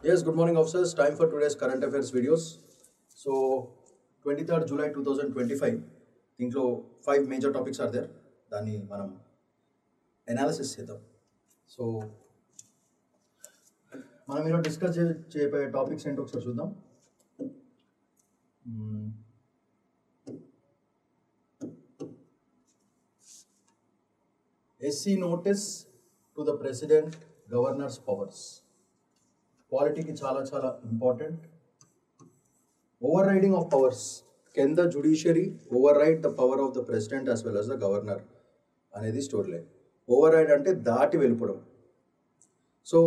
Yes, good morning, officers. Time for today's current affairs videos. So, 23rd July 2025. దీంట్లో 5 major topics are there. దాన్ని మనం analysis చేద్దాం. So మనం ఈరోజు discuss చేయబోయే టాపిక్స్ ఏంటో ఒకసారి చూద్దాం. SC notice to the president governors powers. పాలిటీకి చాలా చాలా important. Overriding of powers. Can the judiciary override the power of the president as well as the governor అనేది స్టోరీ లైన్. ఓవర్ రైడ్ అంటే దాటి వెళ్ళిపోవడం. So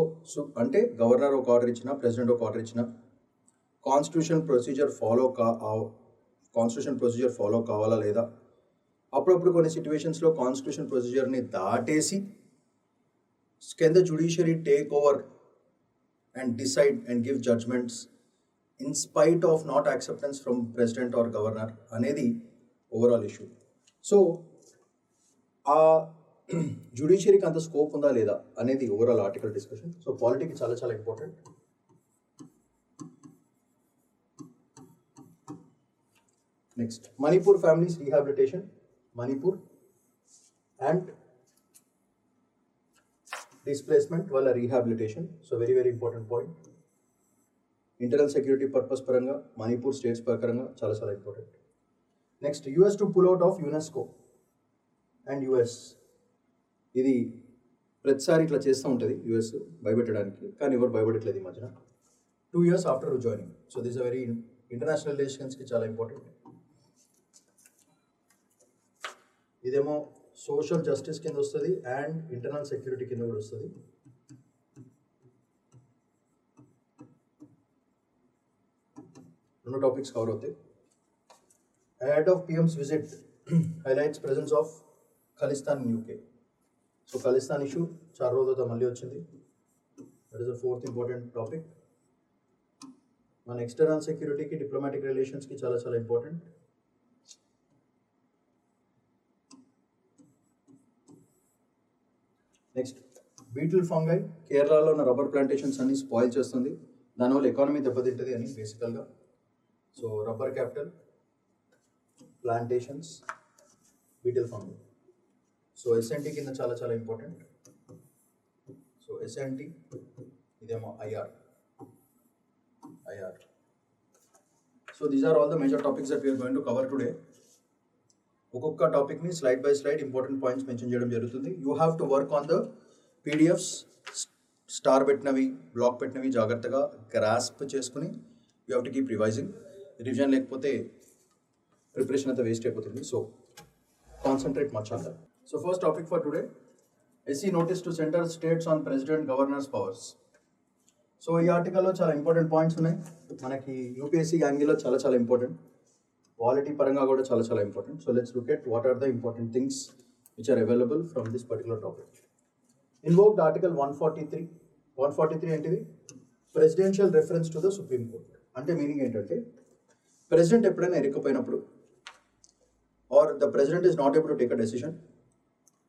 అంటే governor ఒక order ఇచ్చిన, ప్రెసిడెంట్ ఒక ఆర్డర్ ఇచ్చిన, కాన్స్టిట్యూషన్ ప్రొసీజర్ ఫాలో కావాలా లేదా, అప్పుడప్పుడు కొన్ని సిచ్యువేషన్స్లో కాన్స్టిట్యూషన్ ప్రొసీజర్ని దాటేసి can the judiciary take over and decide and give judgments in spite of not acceptance from president or governor అనేది ఓవరాల్ ఇష్యూ. సో ఆ జుడిషియరీకి అంత స్కోప్ ఉందా లేదా అనేది ఓవరాల్ ఆర్టికల్ డిస్కషన్. సో పాలిటీకి చాలా చాలా important. Next, Manipur families rehabilitation. Manipur and displacement వాళ్ళ rehabilitation. So very very important point. Internal security purpose పరంగా, మణిపూర్ స్టేట్స్ పరంగా చాలా చాలా important. Next, US to pull out of UNESCO and US. ఇది ప్రతిసారి ఇట్లా చేస్తూ ఉంటుంది యుఎస్ భయపెట్టడానికి, కానీ ఎవరు భయపడట్లేదు ఈ మధ్యన. 2 years after joining. So this a very international రిలేషన్స్కి చాలా ఇంపార్టెంట్. ఇదేమో సోషల్ జస్టిస్ కింద వస్తుంది అండ్ ఇంటర్నల్ సెక్యూరిటీ కింద కూడా వస్తుంది. రెండు టాపిక్స్ కవర్ అవుతాయి. Ahead of PM's visit highlights presence of Khalistan in UK. So Khalistan issue చాలా రోజులతో మళ్ళీ వచ్చింది. That is the 4th important topic. మన ఎక్స్టర్నల్ సెక్యూరిటీకి, డిప్లొమాటిక్ రిలేషన్స్కి చాలా చాలా ఇంపార్టెంట్. నెక్స్ట్, బీటిల్ ఫంగై కేరళలో ఉన్న రబ్బర్ ప్లాంటేషన్స్ అన్ని స్పాయిల్ చేస్తుంది, దానివల్ల ఎకానమీ దెబ్బతింటుంది అని బేసికల్గా. So rubber capital, plantations, beetle fungi. So SNT కింద చాలా చాలా ఇంపార్టెంట్. సో ఎస్ఎన్టీ, ఇదేమో IR. So these are all the major topics that we're going to cover today. ఒక్కొక్క టాపిక్ని slide by slide important points mention చేయడం జరుగుతుంది. You have to work on the PDFs. Star పెట్టినవి, block పెట్టినవి జాగ్రత్తగా grasp చేసుకుని you have to keep revising. Revision లేకపోతే preparation అంతా వేస్ట్ అయిపోతుంది. So concentrate much on that. So first topic for today, SC notice to centre states on president governors powers. So ఈ ఆర్టికల్లో చాలా ఇంపార్టెంట్ పాయింట్స్ ఉన్నాయి. మనకి UPSC యాంగిల్లో చాలా చాలా ఇంపార్టెంట్, పాలిటీ పరంగా కూడా చాలా చాలా important. So let's look at what are the important things which are available from this particular topic. Invoked article 143. 143 ఏంటిది? Presidential reference to the supreme court. అంటే మీనింగ్ ఏంటంటే, ప్రెసిడెంట్ ఎప్పుడైనా ఎరకపోయినప్పుడు or the president is not able to take a decision,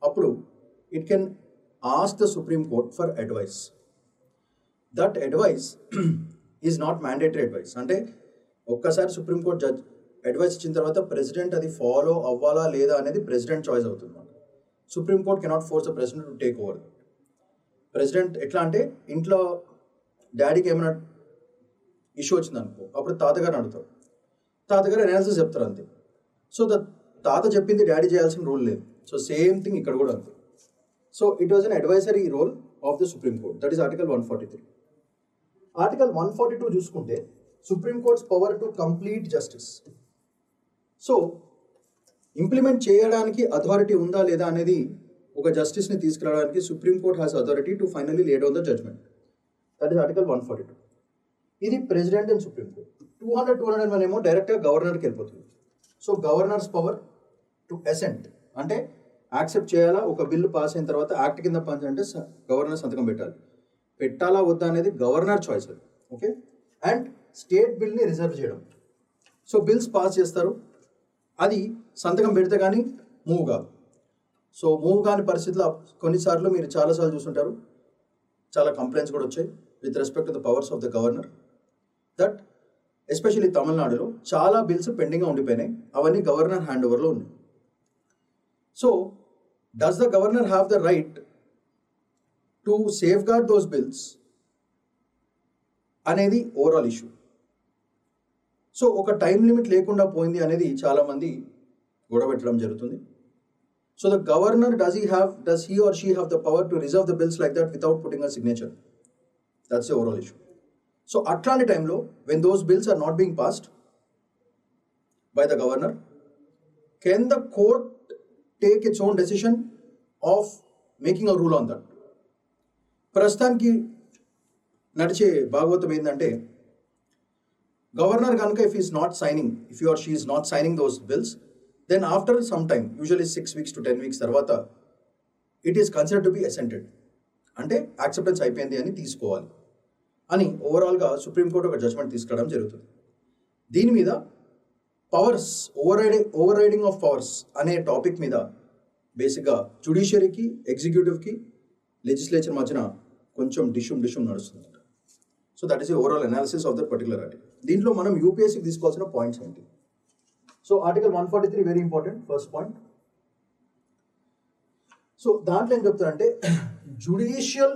అప్పుడు it can ask the supreme court for advice. That advice is not mandatory advice. అంటే ఒక్కసారి supreme court judge advice ఇచ్చిన తర్వాత president అది ఫాలో అవ్వాలా లేదా అనేది ప్రెసిడెంట్ చాయిస్ అవుతుంది. Supreme court cannot force the president to take over. President ఎట్లా అంటే, ఇంట్లో డాడీకి ఏమైనా ఇష్యూ వచ్చింది అనుకో, అప్పుడు తాతగారు అడుగుతారు, తాతగారు అనాలిసిస్ చెప్తారు అంతే. సో తాత చెప్పింది డాడీ చేయాల్సిన రూల్ లేదు. సో సేమ్ థింగ్ ఇక్కడ కూడా అంతే. So it was an advisory role of the supreme Court. That is article 143. Article 142 చూసుకుంటే, Supreme Court's power to complete justice. So implement చేయడానికి అథారిటీ ఉందా లేదా అనేది, ఒక జస్టిస్ని తీసుకురావడానికి Supreme Court has authority to finally lay down the judgement. That is article 142. ఇది president and supreme court. 200 ఏమో డైరెక్ట్గా గవర్నర్కి వెళ్ళిపోతుంది. So governor's power to assent అంటే యాక్సెప్ట్ చేయాలా, ఒక బిల్లు పాస్ అయిన తర్వాత యాక్ట్ కింద పాస్ అంటే గవర్నర్ సంతకం పెట్టాలా వద్దా అనేది గవర్నర్ చాయిస్ అది. ఓకే. అండ్ స్టేట్ బిల్ని రిజర్వ్ చేయడం. సో బిల్స్ పాస్ చేస్తారు, అది సంతకం పెడితే కానీ మూవ్ కాదు. సో మూవ్ కాని పరిస్థితుల్లో కొన్నిసార్లు మీరు చాలాసార్లు చూస్తుంటారు, చాలా కంప్లైంట్స్ కూడా వచ్చాయి. with respect to the powers of the governor, that especially తమిళనాడులో చాలా బిల్స్ పెండింగ్గా ఉండిపోయినాయి, అవన్నీ గవర్నర్ హ్యాండ్ ఓవర్లో ఉన్నాయి. So does the governor have the right to safeguard those bills అనేది ఓవరాల్ ఇష్యూ. సో ఒక టైం లిమిట్ లేకుండా పోయింది అనేది చాలామంది గొడవ పెట్టడం జరుగుతుంది. So the governor does he or she have the power to reserve the bills like that without putting a signature? That's the overall issue. So అట్లాంటి టైంలో when those bills are not being passed by the governor, can the court take its own decision of making a rule on that? ప్రస్తుతానికి నడిచే భాగవతం ఏంటంటే, governor కనుక if he or she is not signing those bills, then after some time, usually 6 weeks to 10 weeks తర్వాత, it is considered to be assented. అంటే acceptance అయిపోయింది అని తీసుకోవాలి అని ఓవరాల్గా సుప్రీంకోర్టు ఒక జడ్జ్మెంట్ తీసుకురావడం జరుగుతుంది. దీని మీద powers, overriding of powers అనే టాపిక్ మీద బేసిక్గా జ్యుడిషియరీకి, ఎగ్జిక్యూటివ్కి, లెజిస్లేచర్ మధ్యన కొంచెం డిష్యూమ్ నడుస్తుంది. So that is the overall analysis of that particular article. దీంట్లో మనం యూపీఎస్సీకి తీసుకోవాల్సిన పాయింట్స్ ఏంటి? So article 143 very important, first point. So దాంట్లో ఏం చెప్తారంటే, judicial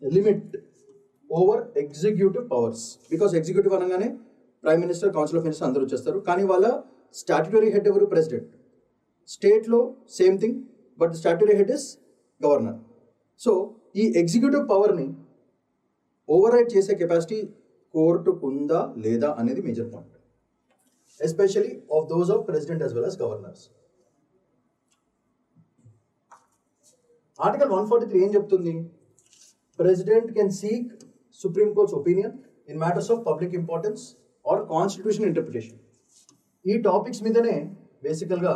limit over executive powers. Because executive అనగానే prime minister, council of minister అందరూ వచ్చేస్తారు, కానీ వాళ్ళ స్టాట్యుటరీ హెడ్ ఎవరు? ప్రెసిడెంట్. స్టేట్లో same thing, but statutory head is governor. So ఈ ఎగ్జిక్యూటివ్ పవర్ని ఓవర్ రైడ్ చేసే కెపాసిటీ కోర్టుకుందా లేదా అనేది major point, especially of those of president as well as governors. Article 143 ఏం చెప్తుంది? President can seek supreme court's opinion in matters of public importance or constitution interpretation. ఈ topics మీదనే బేసికల్గా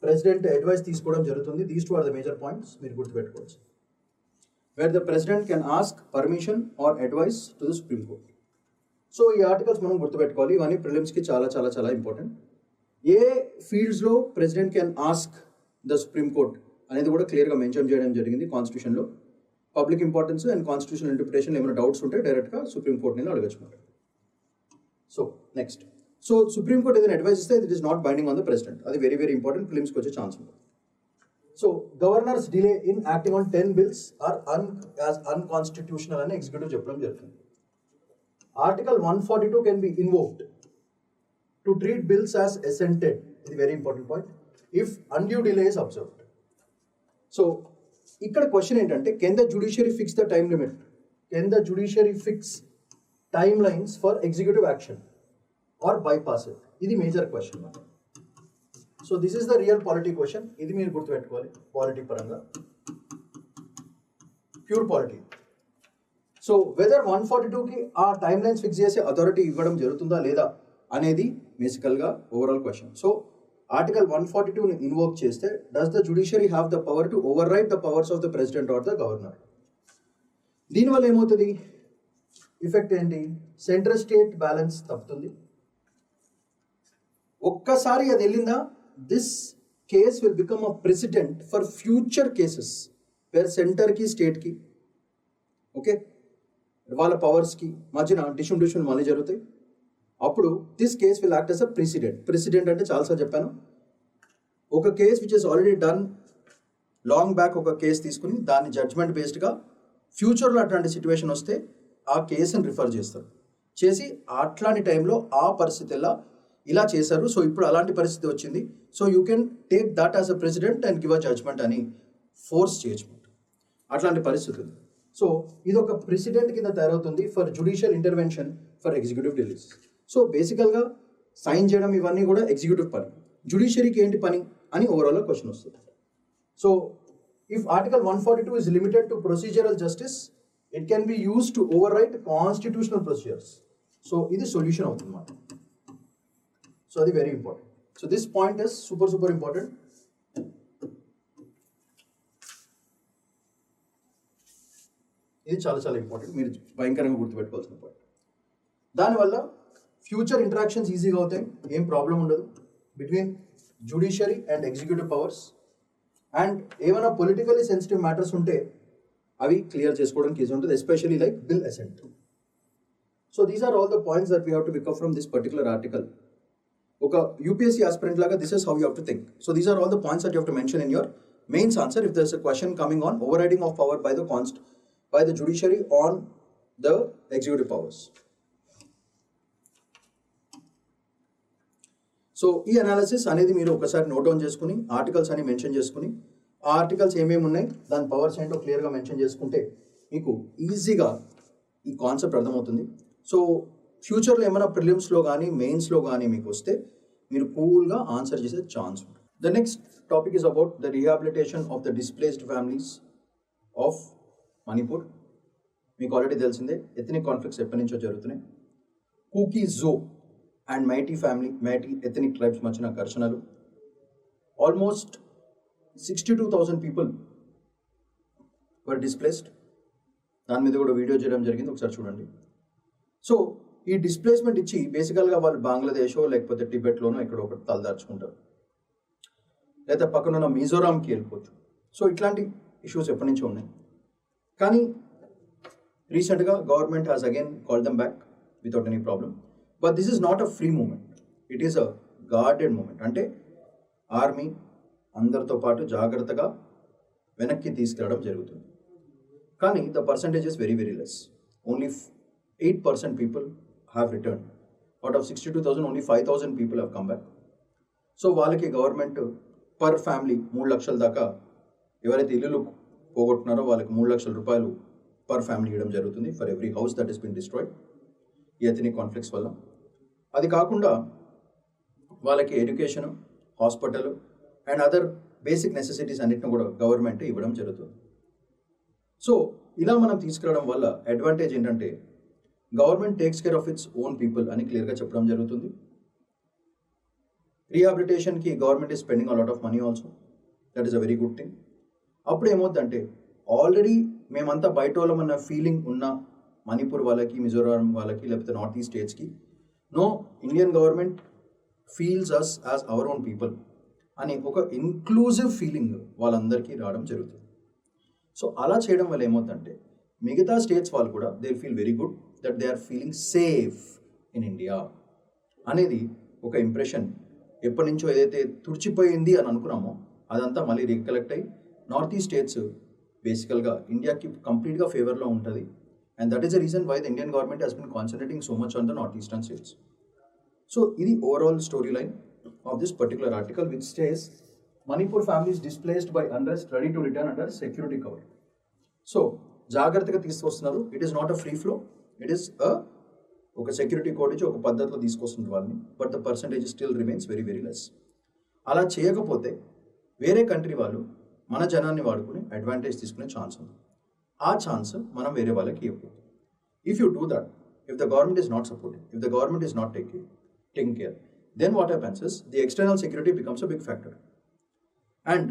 ప్రెసిడెంట్ అడ్వైస్ తీసుకోవడం జరుగుతుంది. These 2 are the major points, మీరు గుర్తుపెట్టుకోవచ్చు. Where the president can ask permission or advice to the supreme court. So ఈ articles మనం గుర్తుపెట్టుకోవాలి, ఇవన్నీ ప్రిలిమ్స్కి చాలా చాలా చాలా ఇంపార్టెంట్. ఏ ఫీల్డ్స్లో president can ask the supreme court అనేది కూడా క్లియర్గా మెన్షన్ చేయడం జరిగింది కాన్స్టిట్యూషన్లో. Public importance and constitutional interpretation ఏమైనా డౌట్స్ ఉంటే డైరెక్ట్గా సుప్రీం కోర్ట్ నేను అడగచ్చు. So next, so supreme court ఏదైనా అడ్వైస్ ఇస్తే it is not binding on the president. అది వెరీ వెరీ ఇంపార్టెంట్, ఫిలిమ్స్కి వచ్చే ఛాన్స్ ఉంటుంది. So governors delay in acting on 10 bills are unconstitutional అని ఎగ్జిక్యూటివ్ చెప్పడం జరుగుతుంది. Article 142 can be invoked to treat bills as assented. ఇది very important point, if undue delay is observed. So ఇక్కడ question ఏంటంటే, can the judiciary fix the time limit? Can the judiciary fix time lines for executive action or bypass it? ఇది major question. So this is the real polity question. ఇది మీరు గుర్తుపెట్టుకోవాలి polity పరంగా, pure polity. So whether 142కి ఆ time lines fix చేసే authority ఇవ్వడం జరుగుతుందా లేదా అనేది బేసికల్గా ఓవరాల్ క్వశ్చన్. సో ఆర్టికల్ 142ని ఇన్వోక్ చేస్తే, does the judiciary have the power to override the powers of the president or the governor? దీనివల్ల ఏమవుతుంది? ఎఫెక్ట్ ఏంటి? సెంట్రల్ స్టేట్ బ్యాలెన్స్ తప్పుతుంది. ఒక్కసారి అది వెళ్ళిందా, this case will become a president for future cases where సెంటర్కి స్టేట్కి okay వాళ్ళ పవర్స్కి మధ్యన డిస్ట్రిబ్యూషన్ మళ్ళీ జరుగుతాయి. అప్పుడు this case will act as a president అంటే చాలాసార్లు చెప్పాను, ఒక case which is already done long back, ఒక కేసు తీసుకుని దాన్ని జడ్జ్మెంట్ బేస్డ్గా ఫ్యూచర్లో అట్లాంటి సిచ్యువేషన్ వస్తే ఆ కేసుని రిఫర్ చేస్తారు, చేసి అట్లాంటి టైంలో ఆ పరిస్థితుల్లో ఇలా చేశారు, సో ఇప్పుడు అలాంటి పరిస్థితి వచ్చింది, so you can take that as a president and give a judgement అని ఫోర్స్ చేయొచ్చు. అట్లాంటి పరిస్థితి ఉంది. సో ఇది ఒక ప్రెసిడెంట్ కింద తయారవుతుంది for judicial intervention for executive delays. So బేసికల్గా సైన్ చేయడం ఇవన్నీ కూడా ఎగ్జిక్యూటివ్ పని, జ్యుడిషియరీకి ఏంటి పని అని ఓవరాల్గా క్వశ్చన్ వస్తుంది. So if article 142 is limited to procedural justice, it can be used to override constitutional procedures. So ఇది సొల్యూషన్ అవుతుంది అన్నమాట. సో అది very important. So this point is super important. ఇది చాలా ఇంపార్టెంట్, మీరు భయంకరంగా గుర్తుపెట్టుకోవాల్సిన పాయింట్. దానివల్ల ఫ్యూచర్ ఇంటరాక్షన్స్ ఈజీగా అవుతాయి, ఏం ప్రాబ్లం ఉండదు between judiciary and executive powers. And ఏమైనా పొలిటికల్లీ సెన్సిటివ్ మ్యాటర్స్ ఉంటే అవి క్లియర్ చేసుకోవడానికి ఈజీ ఉంటుంది, especially like bill assent. So these are all the points that we have to pick up from this particular article. ఒక UPSC aspirant లాగా this is how you have to think. So these are all the points that you have to mention in your mains answer if there is a question coming on over riding of power by the judiciary on the executive powers. So ఈ analysis అనేది మీరు ఒకసారి note down చేసుకుని articles అని mention చేసుకుని ఆ articles ఏమేమి ఉన్నాయి దాని పవర్స్ ఏంటో క్లియర్గా మెన్షన్ చేసుకుంటే మీకు ఈజీగా ఈ కాన్సెప్ట్ అర్థమవుతుంది. సో ఫ్యూచర్లో ఏమైనా ప్రిలిమ్స్లో కానీ మెయిన్స్లో కానీ మీకు వస్తే మీరు కూల్గా ఆన్సర్ చేసే ఛాన్స్ ఉంటుంది. The next topic is about the rehabilitation of the displaced families of Manipur. మీకు ఆల్రెడీ తెలిసిందే ఎథనిక్ కాన్ఫ్లిక్ట్స్ ఎప్పటి నుంచో జరుగుతున్నాయి. Kuki Zo and Meitei ethnic tribes మధ్యన ఘర్షణలు. Almost 62,000 people were displaced. దాని మీద కూడా వీడియో చేయడం జరిగింది, ఒకసారి చూడండి. సో ఈ డిస్ప్లేస్మెంట్ ఇచ్చి బేసికల్గా వాళ్ళు బంగ్లాదేశో లేకపోతే టిబెట్లోనో ఇక్కడ ఒకటి తలదార్చుకుంటారు, లేదా పక్కనున్న మిజోరాంకి వెళ్ళిపోవచ్చు. సో ఇట్లాంటి ఇష్యూస్ ఎప్పటి నుంచో ఉన్నాయి. కానీ రీసెంట్గా government has again call them back without any problem. But this is not a free moment, it is a guarded moment. అంటే ఆర్మీ అందరితో పాటు జాగ్రత్తగా వెనక్కి తీసుకెళ్ళడం జరుగుతుంది. కానీ the percentage is very very less. Only 8% people have return. Out of 62,000 only 5,000 people have come back. So వాళ్ళకి government per family 3 లక్షల దాకా ఎవరైతే ఇల్లులు పోగొట్టున్నారో వాళ్ళకి 3 లక్షల రూపాయలు పర్ ఫ్యామిలీ ఇవ్వడం జరుగుతుంది for every house that is been destroyed ఈ ఎథనిక్ కాన్ఫ్లిక్ట్స్ వల్ల. అది కాకుండా వాళ్ళకి education, hospital and other basic necessities అన్నిటిని కూడా గవర్నమెంట్ ఇవ్వడం జరుగుతుంది. సో ఇలా మనం తీసుకురావడం వల్ల అడ్వాంటేజ్ ఏంటంటే government takes care of its own people అని క్లియర్గా చెప్పడం జరుగుతుంది. రీహాబిలిటేషన్కి government is spending a lot of money also, that is a very good thing. అప్పుడు ఏమవుతుందంటే ఆల్రెడీ మేమంతా బయట వాళ్ళమన్న ఫీలింగ్ ఉన్న మణిపూర్ వాళ్ళకి, మిజోరాం వాళ్ళకి, లేకపోతే నార్త్ ఈస్ట్ స్టేట్స్కి no, Indian government feels us as our own people అని ఒక ఇన్క్లూజివ్ ఫీలింగ్ వాళ్ళందరికీ రావడం జరుగుతుంది. సో అలా చేయడం వల్ల ఏమవుతుందంటే మిగతా స్టేట్స్ వాళ్ళు కూడా they feel very good that they are feeling safe in India అనేది ఒక ఇంప్రెషన్ ఎప్పటి నుంచో ఏదైతే తుడిచిపోయింది అని అనుకున్నామో అదంతా మళ్ళీ రీకలెక్ట్ అయ్యి నార్త్ ఈస్ట్ స్టేట్స్ బేసికల్గా ఇండియాకి కంప్లీట్గా ఫేవర్లో ఉంటుంది. And that is the reason why the Indian government has been concentrating so much on the north eastern states. So ఇది overall story line of this particular article which stays Manipur families displaced by unrest ready to return under security cover. So జాగ్రత్తగా తీసుకొస్తున్నారు. It is not a free flow, it is ఒక security code ఇచ్చి ఒక పద్ధతిలో తీసుకొస్తున్నారు వాళ్ళని. But the percentage still remains very very less. అలా చేయకపోతే వేరే కంట్రీ వాళ్ళు మన జనాన్ని వాడుకుని అడ్వాంటేజ్ తీసుకునే ఛాన్స్ ఉంది. ఆ ఛాన్స్ మనం వేరే వాళ్ళకి ఇవ్వకూడదు. If you do that, if the government is not supporting, if the government is not taking care, then what happens is the external security becomes a big factor and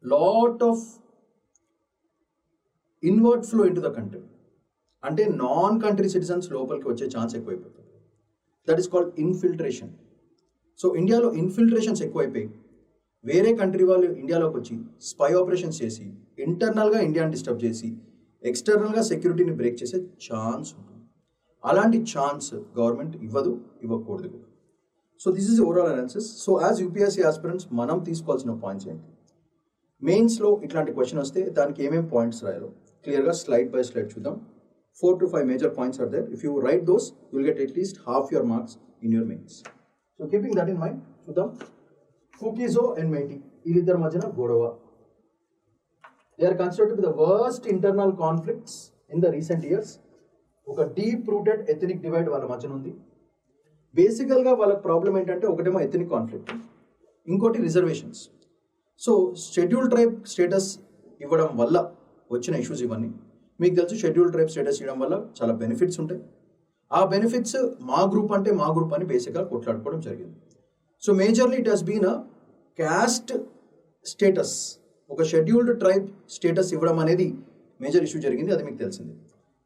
lot of inward flow into the country. అంటే non country citizens లోపలికి వచ్చే chance ఎక్కువైపోతుంది. That is called infiltration. So ఇండియాలో infiltrations ఎక్కువైపోయి వేరే country వాళ్ళు ఇండియాలోకి వచ్చి spy operations చేసి ఇంటర్నల్గా ఇండియాని డిస్టర్బ్ చేసి ఎక్స్టర్నల్గా సెక్యూరిటీని బ్రేక్ చేసే ఛాన్స్ ఉంటుంది. అలాంటి ఛాన్స్ గవర్నమెంట్ ఇవ్వకూడదు. So this is overall analysis. So as UPSC aspirants మనం తీసుకోవాల్సిన పాయింట్స్ ఏంటి, మెయిన్స్లో ఇట్లాంటి క్వశ్చన్ వస్తే దానికి ఏమేమి పాయింట్స్ రాయాలో క్లియర్గా స్లైడ్ బై స్లైడ్ చూద్దాం. 4 to 5 major points are there. If you write those, you will get at least half your marks in your mains. So keeping that in mind, చూద్దాం. Kukizo and Meitei వీళ్ళిద్దరి మధ్యన గొడవ. They are considered to be the worst internal conflicts in the recent years. ఒక deep rooted ethnic divide వాళ్ళ మధ్యన ఉంది. బేసికల్గా వాళ్ళ ప్రాబ్లం ఏంటంటే ఒకటేమో ఎథనిక్ కాన్ఫ్లిక్ట్, ఇంకోటి reservations. So schedule tribe status ఇవ్వడం వల్ల వచ్చిన ఇష్యూస్ ఇవన్నీ. మీకు తెలుసు షెడ్యూల్ ట్రైబ్ స్టేటస్ ఇవ్వడం వల్ల చాలా బెనిఫిట్స్ ఉంటాయి. ఆ బెనిఫిట్స్ మా గ్రూప్ అని బేసిక్గా కొట్లాడుకోవడం జరిగింది. So majorly it has been a caste status, ఒక షెడ్యూల్డ్ ట్రైబ్ స్టేటస్ ఇవ్వడం అనేది మేజర్ ఇష్యూ జరిగింది, అది మీకు తెలిసింది.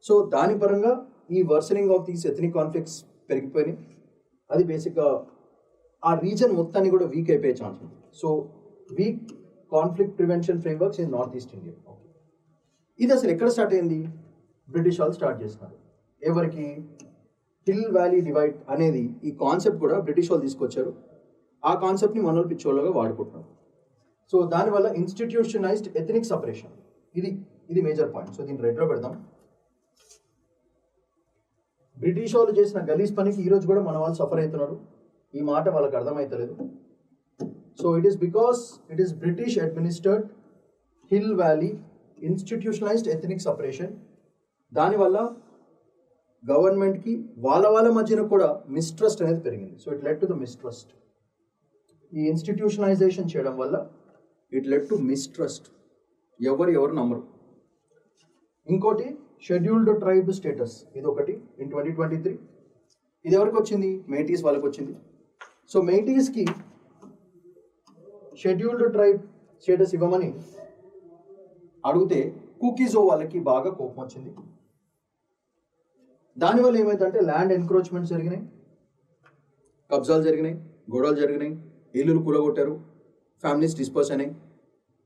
సో దాని పరంగా ఈ worsening of these ethnic conflicts పెరిగిపోయినాయి. అది బేసిక్గా ఆ రీజన్ మొత్తాన్ని కూడా వీక్ అయిపోయే ఛాన్స్ ఉంది. So weak conflict prevention frameworks in north east India. ఇది అసలు ఎక్కడ స్టార్ట్ అయింది? బ్రిటిష్ వాళ్ళు స్టార్ట్ చేసినారు. ఎవరికి? హిల్ వ్యాలీ డివైడ్ అనేది ఈ కాన్సెప్ట్ కూడా బ్రిటిష్ వాళ్ళు తీసుకొచ్చారు. ఆ కాన్సెప్ట్ని మనోళ్ళు పిచ్చోళ్ళగా వాడుకుంటున్నారు. సో దానివల్ల ఇన్స్టిట్యూషనైజ్డ్ ఎథనిక్ సపరేషన్, ఇది మేజర్ పాయింట్. సో దీన్ని రెడ్లో పెడదాం. బ్రిటిష్ వాళ్ళు చేసిన గలీజ్ పనికి ఈరోజు కూడా మన వాళ్ళు సఫర్ అవుతున్నారు. ఈ మాట వాళ్ళకి అర్థమవుతలేదు. So it is because it is British administered hill valley institutionalised ethnic separation. దానివల్ల గవర్నమెంట్కి వాళ్ళ మధ్యన కూడా మిస్ట్రస్ట్ అనేది పెరిగింది. So it led to the mistrust. ఈ ఇన్స్టిట్యూషనలైజేషన్ చేయడం వల్ల ఇట్ లెడ్ టు మిస్ట్రస్ట్. ఎవరు నమ్మరు. ఇంకోటి షెడ్యూల్డ్ ట్రైబ్ స్టేటస్, ఇది ఒకటి ఇన్ 2023. ఇది ఎవరికి వచ్చింది? మేటీస్ వాళ్ళకి వచ్చింది. సో మేటీస్కి షెడ్యూల్డ్ ట్రైబ్ స్టేటస్ ఇవ్వమని అడిగితే కుకీజో వాళ్ళకి బాగా కోపం వచ్చింది. దానివల్ల ఏమైందంటే ల్యాండ్ ఎన్క్రోచ్మెంట్స్ జరిగినాయి, కబ్జాలు జరిగినాయి, గొడవలు జరిగినాయి, ఇల్లులు కూలగొట్టారు, ఫ్యామిలీస్ డిస్పర్స్ అయినాయి.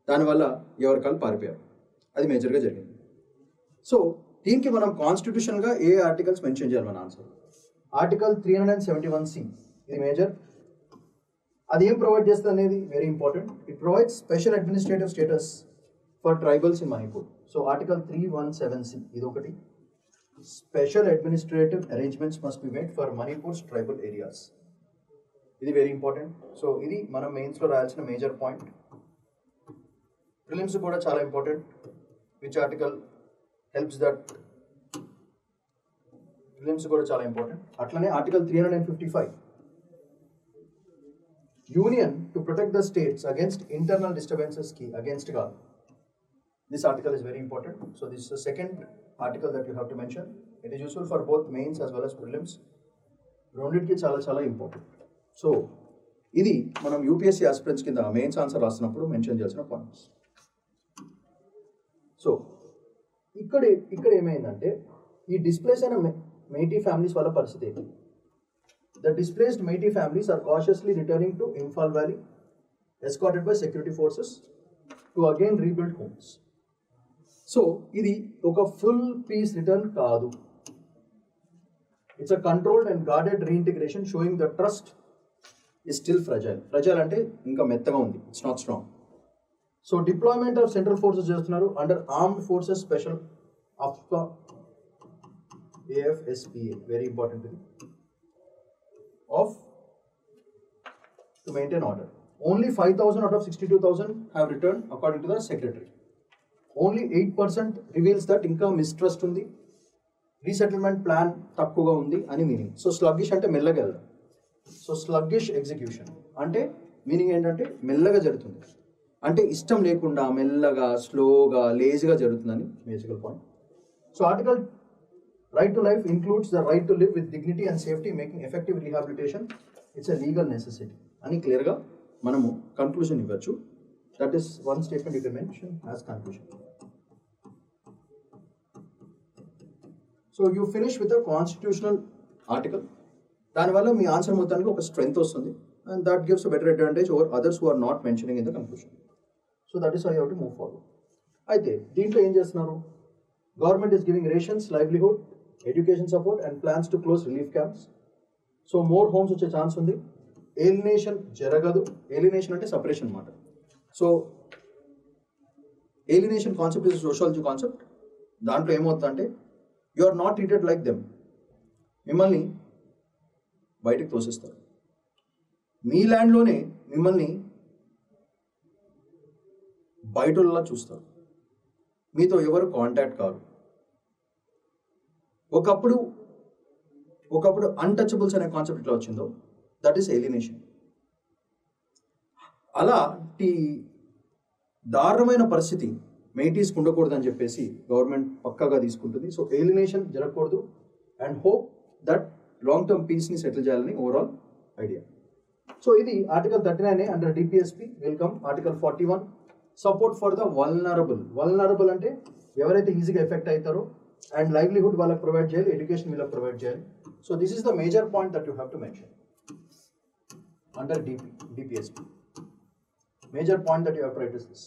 దానివల్ల ఎవరికాలు పారిపోయారు. అది మేజర్గా జరిగింది. సో దీనికి మనం కాన్స్టిట్యూషన్గా ఏ ఆర్టికల్స్ మెన్షన్ చేయాలి? మన ఆన్సర్ ఆర్టికల్ 371C, ఇది మేజర్. అది ఏం ప్రొవైడ్ చేస్తుంది అనేది very important. It provides special administrative status for tribals in Manipur. So article 317C, ఇది ఒకటి. Special administrative arrangements must be made for Manipur's tribal areas. ఇది వెరీ ఇంపార్టెంట్. సో ఇది మనం మెయిన్స్లో రాయాల్సిన మేజర్ పాయింట్. ప్రిలిమ్స్ కూడా చాలా important. Which article helps that? Prelims కూడా చాలా ఇంపార్టెంట్. అట్లనే article 355, union to protect the states against internal డిస్టర్బెన్సెస్కి అగేన్స్ట్గా. This article is very important. So this is the second article that you have to mention. It is useful for both mains as well as prelims. రెండింటికి చాలా important. So ఇది మనం UPSC aspirants కింద mains answer రాస్తున్నప్పుడు mention చేయాల్సిన points. So ఇక్కడ ఏమైందంటే ఈ డిస్ప్లేస్ అయిన మేటీ ఫ్యామిలీస్ వాళ్ళ పరిస్థితి ఏంటి? The displaced Meitei families are cautiously returning to Imphal valley escorted by security forces to again rebuild homes. So ఇది ఒక ఫుల్ పీస్ రిటర్న్ కాదు. It's a controlled and guarded reintegration showing the trust is still fragile. Fragile అంటే ఇంకా మెత్తగా ఉంది. It's not strong. So deployment of central forces చేస్తున్నారు under armed forces special AFSPA, very important ఇది, of to maintain order. Only 5,000 out of 62,000 have returned according to the secretary. Only 8% reveals that ఇంకా mistrust ఉంది, resettlement plan తక్కువగా ఉంది అని meaning. So sluggish అంటే మెల్లగా వెళ్ళడం. సో స్లగ్గిష్ ఎగ్జిక్యూషన్ అంటే మీనింగ్ ఏంటంటే మెల్లగా జరుగుతుంది, అంటే ఇష్టం లేకుండా మెల్లగా స్లోగా లేజీగా జరుగుతుందని basic point. So article right to life includes the right to live with dignity and safety making effective rehabilitation it's a legal necessity అని క్లియర్గా మనము కన్క్లూజన్ ఇవ్వచ్చు. That is one statement you can mention as conclusion. So you finish with a constitutional article. దానివల్ల మీ answer మొత్తానికి ఒక strength వస్తుంది and that gives a better advantage over others who are not mentioning in the conclusion. So that is how you have to move forward. అయితే దీంట్లో ఏం చేస్తున్నారు? Government is giving rations, livelihood, education support and plans to close relief camps. So more homes వచ్చే chance ఉంది. Alienation జరగదు. Alienation అంటే separation అన్నమాట. సో alienation concept is sociology concept. దాంట్లో ఏమవుతుందంటే you are not treated like them. మిమ్మల్ని బయటకు తోసేస్తారు. మీ ల్యాండ్లోనే మిమ్మల్ని బయటలా చూస్తారు. మీతో ఎవరు కాంటాక్ట్ కారు. ఒకప్పుడు అన్టచబుల్స్ అనే కాన్సెప్ట్ ఎట్లా వచ్చిందో దట్ ఈస్ ఏలినేషన్. అలాంటి దారుణమైన పరిస్థితి మేటీస్కి ఉండకూడదు అని చెప్పేసి గవర్నమెంట్ పక్కాగా తీసుకుంటుంది. సో ఏలినేషన్ జరగకూడదు and hope that long term పీస్ని సెటిల్ చేయాలని ఓవరాల్ ఐడియా. సో ఇది article 39A under DPSP. Welcome. Article 41 support for the vulnerable. Vulnerable అంటే ఎవరైతే ఈజీగా ఎఫెక్ట్ అవుతారో అండ్ లైవ్లీహుడ్ వాళ్ళకి ప్రొవైడ్ చేయాలి, ఎడ్యుకేషన్ వీళ్ళకి ప్రొవైడ్ చేయాలి. So this is the major point that you have to mention under DPSP. Major point that you have to right is this.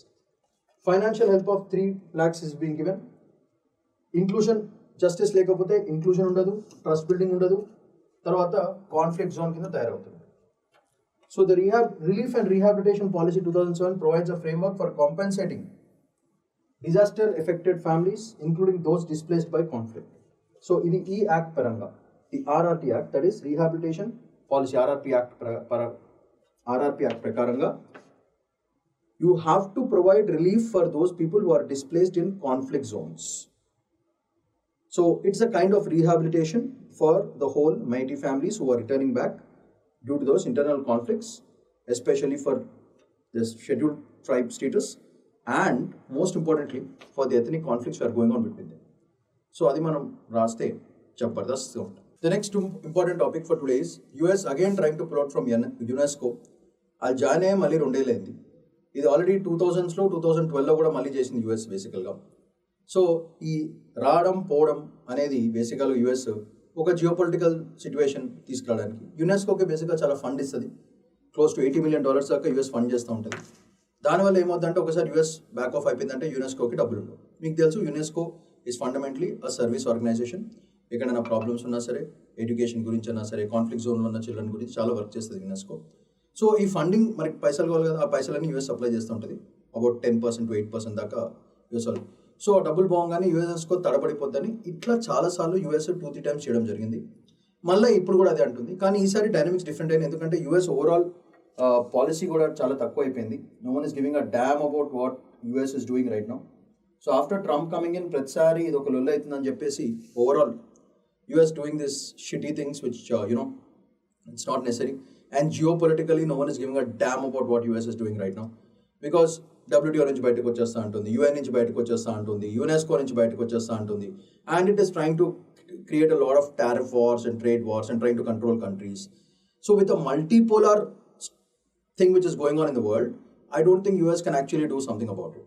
Financial help of 3 lakhs is being given. Inclusion, justice లేకపోతే inclusion ఉండదు, trust building ఉండదు, తర్వాత conflict zone కింద తయారవుతుంది. So the relief and rehabilitation policy 2007 provides a framework for compensating disaster affected families including those displaced by conflict. So ఇది ఈ act పరంగా, ఈ RRT act, that is rehabilitation policy, ఆర్ఆర్పీ act ప్రకారంగా you have to provide relief for those people who are displaced in conflict zones. So it's a kind of rehabilitation for the whole mighty families who are returning back due to those internal conflicts, especially for this scheduled tribe status, and most importantly for the ethnic conflicts that are going on between them. So adi manam raste jabardast ga untundi. The next important topic for today is US again trying to pull out from UNESCO. al join ayi malli 2 years ayindi. ఇది already 2000s 2012లో కూడా మళ్ళీ చేసింది US బేసికల్గా. So ఈ రావడం పోవడం అనేది బేసికల్గా యూఎస్ ఒక జియోపొలిటికల్ సిచ్యువేషన్ తీసుకురావడానికి యునెస్కోకి బేసిక్గా చాలా ఫండ్ ఇస్తుంది. క్లోజ్ టు $80 million దాకా యూఎస్ ఫండ్ చేస్తూ ఉంటుంది. దానివల్ల ఏమవుతుందంటే ఒకసారి యూఎస్ బ్యాక్ ఆఫ్ అయిపోయిందంటే యునెస్కోకి డబ్బులు ఉండవు. మీకు తెలుసు UNESCO is fundamentally a service organisation. ఎక్కడైనా ప్రాబ్లమ్స్ ఉన్నా సరే, ఎడ్యుకేషన్ గురించి అన్నా సరే, కాన్ఫ్లిక్ట్ జోన్లో ఉన్న చిల్డ్రన్ గురించి చాలా వర్క్ చేస్తుంది యునెస్కో. సో ఈ ఫండింగ్ మనకి పైసలు కావాలి కదా, ఆ పైసలన్నీ యూఎస్ సప్లై చేస్తూ ఉంటుంది. అబౌట్ 10% to 8% దాకా యూఎస్ వాళ్ళు. సో డబ్బులు పోగానే యూఎస్కో తడబడిపోద్దని ఇట్లా చాలాసార్లు యూఎస్ 2-3 times చేయడం జరిగింది. మళ్ళీ ఇప్పుడు కూడా అదే అంటుంది. కానీ ఈసారి డైనమిక్స్ డిఫరెంట్ అయింది, ఎందుకంటే యూఎస్ ఓవరాల్ పాలసీ కూడా చాలా తక్కువ అయిపోయింది. No one is giving a damn about what US is doing right now. So after Trump coming in ప్రతిసారి ఇది ఒక లొల్లు అవుతుందని చెప్పేసి overall US doing this shitty things which it's not necessary. And geopolitically, no one is giving a damn about what US is doing right now. Because WTO నుంచి బయటకు వచ్చేస్తా ఉంటుంది, UN నుంచి బయటకు వచ్చేస్తా ఉంటుంది, UNESCO నుంచి బయటకు వచ్చేస్తా ఉంటుంది. And it is trying to create a lot of tariff wars and trade wars and trying to control countries. So with a multipolar thing which is going on in the world, I don't think US can actually do something about it.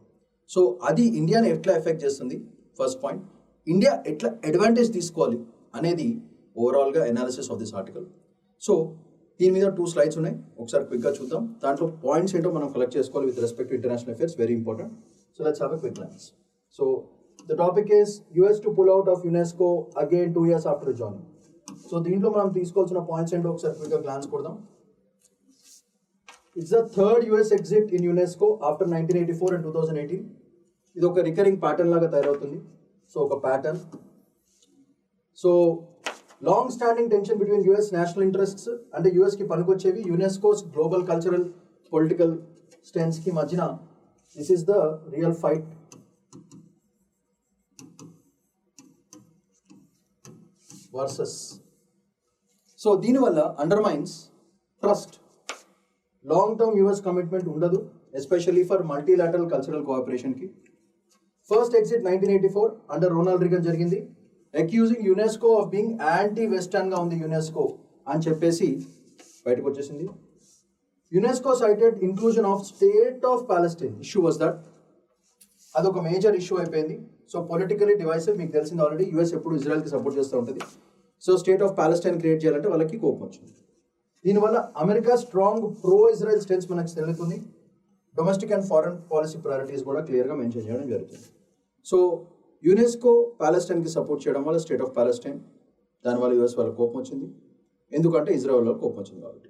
So అది ఇండియాని ఎట్లా effect చేస్తుంది, first point. India ఎట్లా advantage తీసుకోవాలి అనేది ఓవరాల్గా analysis of this article. So దీని మీద 2 slides ఉన్నాయి, ఒకసారి క్విక్గా చూద్దాం. దాంట్లో పాయింట్స్ ఏంటో మనం కలెక్ట్ చేసుకోవాలి with respect to international affairs, very important. So let's have a quick glance. So the topic is US to pull out of UNESCO again 2 years after joining. సో దీంట్లో మనం తీసుకోవాల్సిన పాయింట్స్ ఏంటో ఒకసారి క్విక్గా గ్లాన్స్ కొడదాం. It's the third US exit in UNESCO after 1984 and 2018. ఇది ఒక రికరింగ్ ప్యాటర్న్ లాగా తయారవుతుంది. సో ఒక pattern. So long standing tension between US national interests అంటే యుఎస్కి పనికొచ్చేవి, యునెస్కోస్ గ్లోబల్ కల్చరల్ పొలిటికల్ స్టాండ్స్కి మధ్యన this is the real fight. Versus. So దీనివల్ల undermines trust. Long term US commitment ఉండదు, ఎస్పెషల్లీ ఫర్ మల్టీలాటరల్ కల్చరల్ కోఆపరేషన్కి. First exit 1984 under Ronald Reagan జరిగింది. Accusing UNESCO of being anti వెస్టర్న్గా ఉంది UNESCO అని చెప్పేసి బయటకు వచ్చేసింది. UNESCO cited inclusion of state of Palestine. Issue was that, అదొక మేజర్ ఇష్యూ అయిపోయింది. సో పొలిటికలీ డివైసివ్, మీకు తెలిసింది ఆల్రెడీ, యూఎస్ ఎప్పుడు ఇజ్రాయెల్కి సపోర్ట్ చేస్తూ ఉంటుంది. So state of Palestine create చేయాలంటే వాళ్ళకి కోపం వచ్చింది. దీనివల్ల అమెరికా స్ట్రాంగ్ ప్రో ఇజ్రాయెల్ స్టెన్స్ మనకు తెలుస్తుంది. Domestic and foreign policy priorities కూడా క్లియర్గా మెన్షన్ చేయడం జరుగుతుంది. సో యునెస్కో ప్యాలెస్టైన్కి సపోర్ట్ చేయడం వల్ల స్టేట్ ఆఫ్ ప్యాలెస్టైన్, దానివల్ల యూఎస్ వాళ్ళకి కోపం వచ్చింది. ఎందుకంటే ఇజ్రాయెల్ వాళ్ళకి కోపం వచ్చింది కాబట్టి.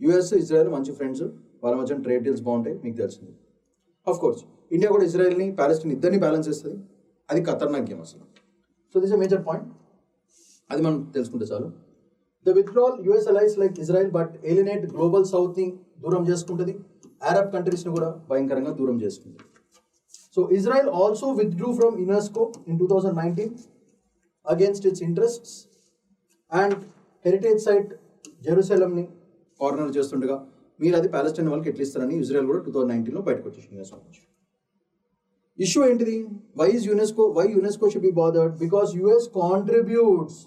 యూఎస్ ఇజ్రాయెల్ మంచి ఫ్రెండ్స్, వాళ్ళ మధ్య ట్రేడ్ డీల్స్ బాగుంటాయి, మీకు తెలిసింది. ఆఫ్ కోర్స్ ఇండియా కూడా ఇజ్రాయెల్ని ప్యాలెస్టైన్ ఇద్దరిని బ్యాలెన్స్ చేస్తుంది. అది ఖతర్నాక్ గేమ్ అసలు. So this a major point, అది మనం తెలుసుకుంటే చాలు. The withdrawal US allies like Israel but alienate global సౌత్ని దూరం చేసుకుంటుంది, అరబ్ కంట్రీస్ని కూడా భయంకరంగా దూరం చేసుకుంటుంది. So Israel also withdrew from UNESCO in 2019 against its interests and heritage site Jerusalemని కార్నర్ చేస్తుండగా మీరు అది ప్యాలెస్టైన్ వాళ్ళకి ఎట్లా ఇస్తారని ఇజ్రాయెల్ కూడా 2019లో బయటకు వచ్చేసింది యునెస్కో నుంచి. ఇష్యూ ఏంటిది? Why UNESCO should be bothered? Because US contributes.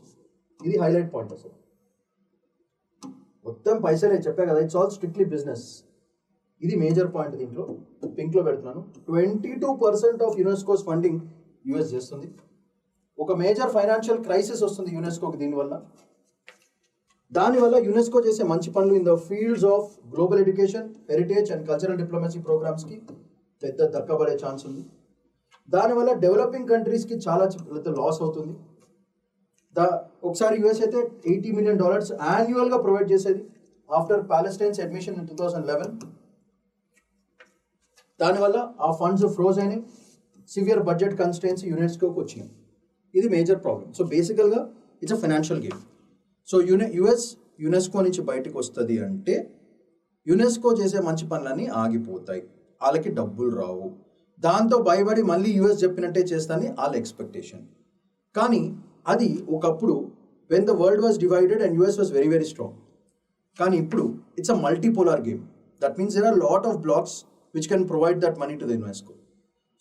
ఇది హైలైట్ పాయింట్ అసలు. మొత్తం పైసలే చెప్పా కదా, ఇట్స్ ఆల్ స్ట్రిక్ట్లీ బిజినెస్. ఇది మేజర్ పాయింట్. దీంట్లో పింక్లో పెడుతున్నాను. 22% ఆఫ్ యునెస్కోస్ ఫండింగ్ యూఎస్ చేస్తుంది. ఒక మేజర్ ఫైనాన్షియల్ క్రైసిస్ వస్తుంది యునెస్కోకి దానివల్ల యునెస్కో చేసే మంచి పనులు in the fields of global education, heritage and cultural diplomacy ప్రోగ్రామ్స్కి పెద్ద దక్కబడే ఛాన్స్ ఉంది. దానివల్ల డెవలపింగ్ కంట్రీస్కి చాలా లాస్ అవుతుంది. ఒకసారి యుఎస్ అయితే $80 million యాన్యువల్గా ప్రొవైడ్ చేసేది ఆఫ్టర్ ప్యాలెస్టైన్స్ అడ్మిషన్ ఇన్ 2011. దానివల్ల ఆ ఫండ్స్ ఫ్రోజ్ అయినాయి, సివియర్ బడ్జెట్ కన్స్ట్రెయిన్స్ యునెస్కోకి వచ్చినాయి. ఇది మేజర్ ప్రాబ్లం. సో బేసికల్గా it's a financial game. So US UNESCO నుంచి బయటకు వస్తుంది అంటే యునెస్కో చేసే మంచి పనులన్నీ ఆగిపోతాయి, వాళ్ళకి డబ్బులు రావు. దాంతో భయపడి మళ్ళీ యుఎస్ చెప్పినట్టే చేస్తానని వాళ్ళ ఎక్స్పెక్టేషన్. కానీ అది ఒకప్పుడు when the world was divided and US was very very strong. కానీ ఇప్పుడు it's a multipolar game. That means there are lot of blocks which can provide that money to the UNESCO.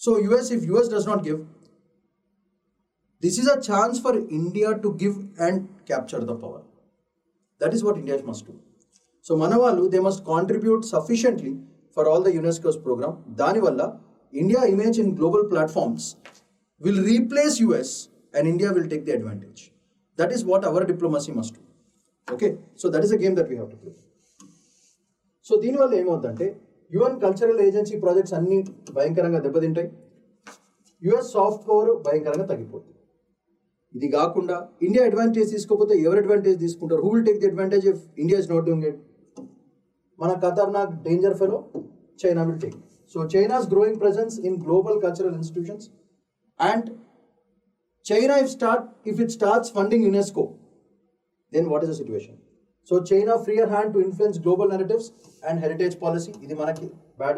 So if US does not give, this is a chance for India to give and capture the power. That is what India must do. So Manavalu, they must contribute sufficiently for all the UNESCO's program. Danivalla, India image in global platforms will replace US and India will take the advantage. That is what our diplomacy must do. Okay, so that is a game that we have to play. So దీనివల్ల ఏమవుతుందంటే UN cultural agency projects అన్ని భయంకరంగా దెబ్బతింటాయి, US soft power భయంకరంగా తగ్గిపోతుంది. ఇది కాకుండా India advantage తీసుకోకపోతే ఎవరు అడ్వాంటేజ్ తీసుకుంటారు? Who will take the advantage if India is not doing it? మన ఖతర్నాక్ danger fellow China will take. So China's growing presence in global cultural institutions and China if it starts funding UNESCO, then what is the situation? So China freer hand to influence global narratives and heritage policy. Idi manaki bad.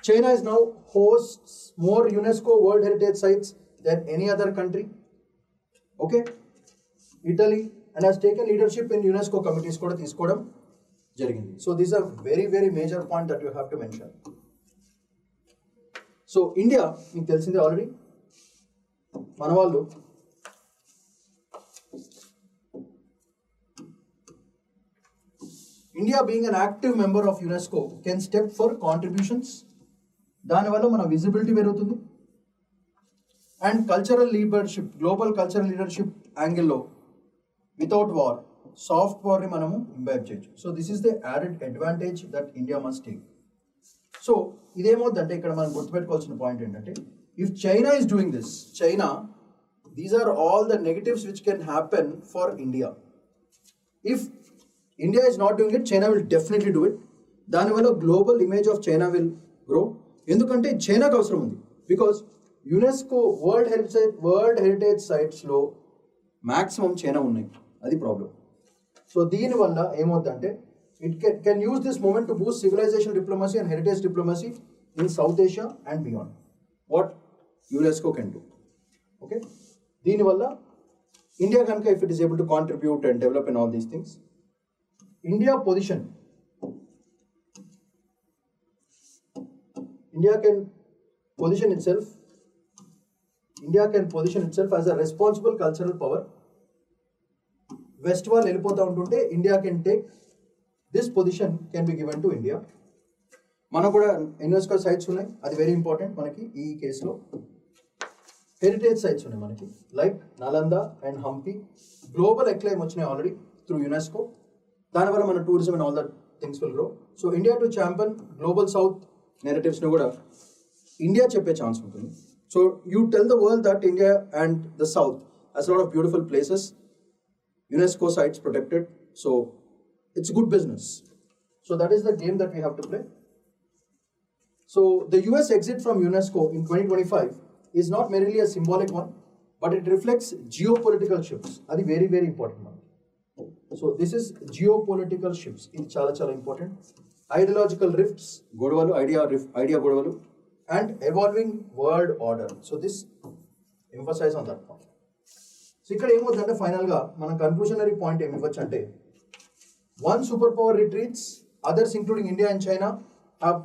China is now hosts more UNESCO World Heritage sites than any other country. Okay, Italy and has taken leadership in UNESCO committees kuda teeskodam jarigindi. So these are very very major point that you have to mention. So India, meeku telisinde already, mana vallu India being an active member of UNESCO can step for contributions. దానివల్ల మన visibility పెరుగుతుంది. And cultural leadership, global cultural leadership యాంగిల్లో without war soft పవర్ని మనము imbibe చేయొచ్చు. So this is the added advantage that India must take. So ఇదేమవుతుందంటే ఇక్కడ మనం గుర్తుపెట్టుకోవాల్సిన పాయింట్ ఏంటంటే, if China is doing this, China, these are all the negatives which can happen for India. If India is not doing it, China will definitely do it. దానివల్ల global image of China will grow. ఎందుకంటే చైనాకు అవసరం ఉంది. Because UNESCO world heritage సైట్స్లో maximum China ఉన్నాయి, అది problem. So దీనివల్ల ఏమవుతుందంటే it can use this moment to boost civilisation diplomacy and heritage diplomacy in south Asia and beyond. What UNESCO can do. Okay, దీనివల్ల ఇండియా కనుక if it is able to contribute and develop in all these things, India can position itself as a responsible cultural power. West wall వెళ్ళిపోతా ఉంటుంటే India can take this position, can be given to India. మనకు కూడా UNESCO sites ఉన్నాయి, అది very important మనకి. ఈ కేసులో heritage sites ఉన్నాయి మనకి, like Nalanda and Hampi. Global acclaim వచ్చినాయి ఆల్రెడీ త్రూ యునెస్కో. దానివల్ల మన tourism and all that things will grow. So India to champion global south నెరేటివ్స్ని కూడా ఇండియా చెప్పే ఛాన్స్ ఉంటుంది. So you tell the world that India and the south has a lot of beautiful places, UNESCO sites protected, so it's good business. So that is the game that we have to play. So the US exit from UNESCO in 2025 is not merely a symbolic one, but it reflects geopolitical shifts. Adi very very important one. So this is geopolitical shifts. It's చాలా important. Ideological rifts, గొడవలు, idea గొడవలు, and evolving world order. So this emphasize on that point. So ఇక్కడ ఏమవుతుందంటే ఫైనల్గా మన కన్క్లూషనరీ point ఏమి ఇవ్వచ్చు అంటే, one super power retreats, others including India and China have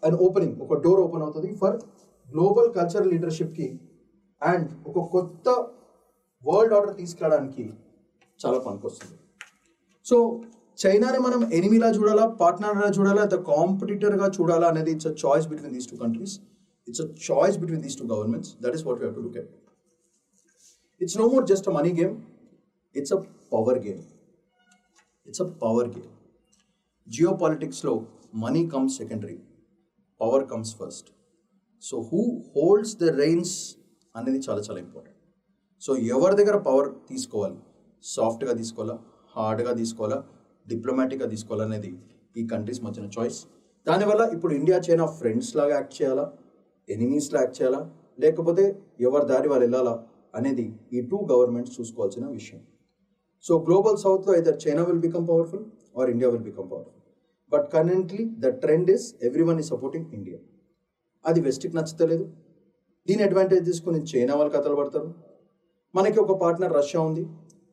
an opening, ఒక డోర్ ఓపెన్ అవుతుంది ఫర్ గ్లోబల్ కల్చరల్ లీడర్షిప్కి అండ్ ఒక కొత్త వరల్డ్ ఆర్డర్ తీసుకురావడానికి చాలా పనికొస్తుంది. సో చైనాని మనం ఎనిమిలా చూడాలా, పార్ట్నర్గా చూడాలా, లేదా కాంపిటీటర్గా చూడాలా అనేది it's a choice between these two countries. It's a choice between these two governments. That is what we have to look at. It's no more just a money game. It's a power game. It's a power game. Geopolitics lo money comes secondary. Power comes first. So who holds the rains అనేది చాలా చాలా important. So ఎవరి దగ్గర power తీసుకోవాలి, సాఫ్ట్గా తీసుకోవాలా, హార్డ్గా తీసుకోవాలా, డిప్లొమాటిక్గా తీసుకోవాలా అనేది ఈ కంట్రీస్ మధ్యన చాయిస్. దానివల్ల ఇప్పుడు ఇండియా చైనా ఫ్రెండ్స్ లాగా యాక్ట్ చేయాలా, ఎనిమీస్లా యాక్ట్ చేయాలా, లేకపోతే ఎవరి దారి వాళ్ళు వెళ్ళాలా అనేది ఈ టూ గవర్నమెంట్స్ చూసుకోవాల్సిన విషయం. సో గ్లోబల్ సౌత్లో either China will become powerful or India will become powerful. But currently the trend is everyone is supporting India. అది వెస్ట్కి నచ్చలేదు. దీని అడ్వాంటేజ్ తీసుకుని చైనా వాళ్ళు కథలు పడతారు. మనకి ఒక పార్ట్నర్ రష్యా ఉంది.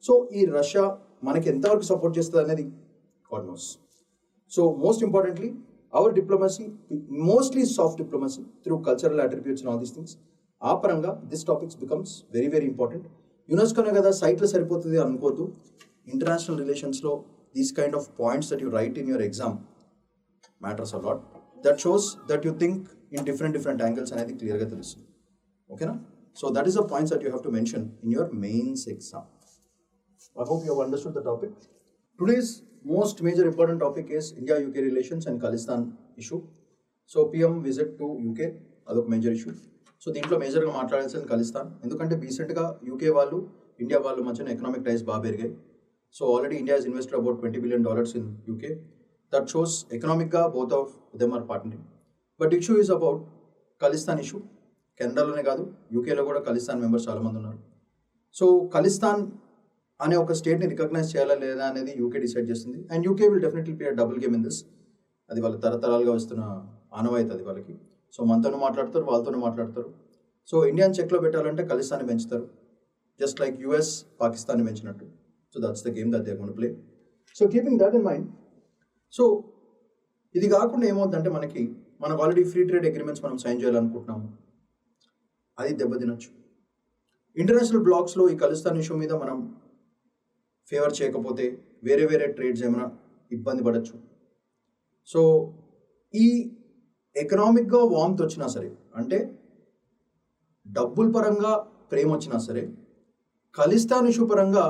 సో ఈ రష్యా మనకి ఎంతవరకు సపోర్ట్ చేస్తుంది అనేది God knows. So most importantly our diplomacy, mostly soft diplomacy through cultural attributes and all these things. ఆ పరంగా this topics becomes very very important. యునెస్కోనే కదా సైట్లో సరిపోతుంది అనుకోవద్దు. ఇంటర్నేషనల్ రిలేషన్స్లో these kind of points that you write in your exam matters a lot. That shows that you think in different angles అనేది క్లియర్గా తెలుస్తుంది. ఓకేనా? So that is the points that you have to mention in your mains exam. I hope you have understood the topic. Today's most major important topic is India-UK relations and Khalistan issue. So PM visit to UK, అదొక major issue. So దీంట్లో మేజర్గా మాట్లాడాల్సింది ఖలిస్తాన్. ఎందుకంటే రీసెంట్గా UK వాళ్ళు India వాళ్ళు మధ్యన economic ties బాగా పెరిగాయి. So already India has invested about $20 billion in UK. That shows ఎకనామిక్గా both of them are partnering. But issue is about Khalistan issue. కెనడాలోనే కాదు, యూకేలో కూడా ఖలిస్తాన్ మెంబర్స్ చాలామంది ఉన్నారు. సో ఖలిస్తాన్ అనే ఒక స్టేట్ని రికగ్నైజ్ చేయాలా లేదా అనేది యూకే డిసైడ్ చేస్తుంది. And UK will definitely play double game in this. అది వాళ్ళ తరతరాలుగా వస్తున్న ఆనవాయితీ అది వాళ్ళకి. సో మనతోనూ మాట్లాడతారు, వాళ్ళతోనూ మాట్లాడతారు. సో ఇండియాని చెక్లో పెట్టాలంటే ఖలిస్తాన్ని పెంచుతారు, జస్ట్ లైక్ యూఎస్ పాకిస్తాన్ని పెంచినట్టు. So that's the game that they are going to play. So keeping that in mind, so ఇది కాకుండా ఏమవుతుందంటే మనకు ఆల్రెడీ ఫ్రీ ట్రేడ్ అగ్రిమెంట్స్ మనం సైన్ చేయాలనుకుంటున్నాము, అది దెబ్బతినొచ్చు. ఇంటర్నేషనల్ బ్లాక్స్లో ఈ ఖలిస్తాన్ ఇష్యూ మీద మనం ఫేవర్ చేయకపోతే వేరే వేరే ట్రేడ్స్ ఏమైనా ఇబ్బంది పడవచ్చు. సో ఈ ఎకనామిక్గా వామ్త్ వచ్చినా సరే, అంటే డబ్బుల పరంగా ప్రేమ వచ్చినా సరే, ఖలిస్తాన్ ఇష్యూ పరంగా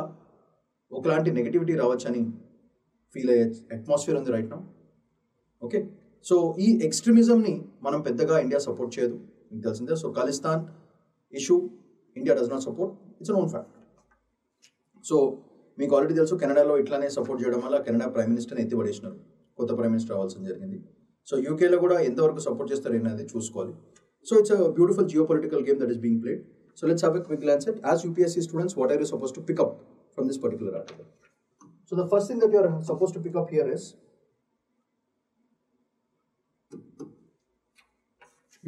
ఒకలాంటి నెగిటివిటీ రావచ్చని ఫీల్ అయ్యే అట్మాస్ఫియర్ ఉంది రైట్ నౌ. ఓకే, సో ఈ ఎక్స్ట్రీమిజంని మనం పెద్దగా ఇండియా సపోర్ట్ చేయదు, మీకు తెలిసిందే. So Khalistan issue India does not support, it's known fact. So మీకు ఆల్రెడీ తెలుసు, కెనడాలో ఇట్లానే సపోర్ట్ చేయడం వల్ల కెనడా ప్రైమ్ మినిస్టర్ని ఎత్తిపడేసినారు, కొత్త ప్రైమ్ మినిస్టర్ రావాల్సిన జరిగింది. సో యూకేలో కూడా ఎంతవరకు సపోర్ట్ చేస్తారు అనేది చూసుకోవాలి. So it's a beautiful geopolitical game that is being played. So let's have a quick glance at as UPSC students what are you suppose to pick up from this particular article. So the first thing that you are suppose to pick up here is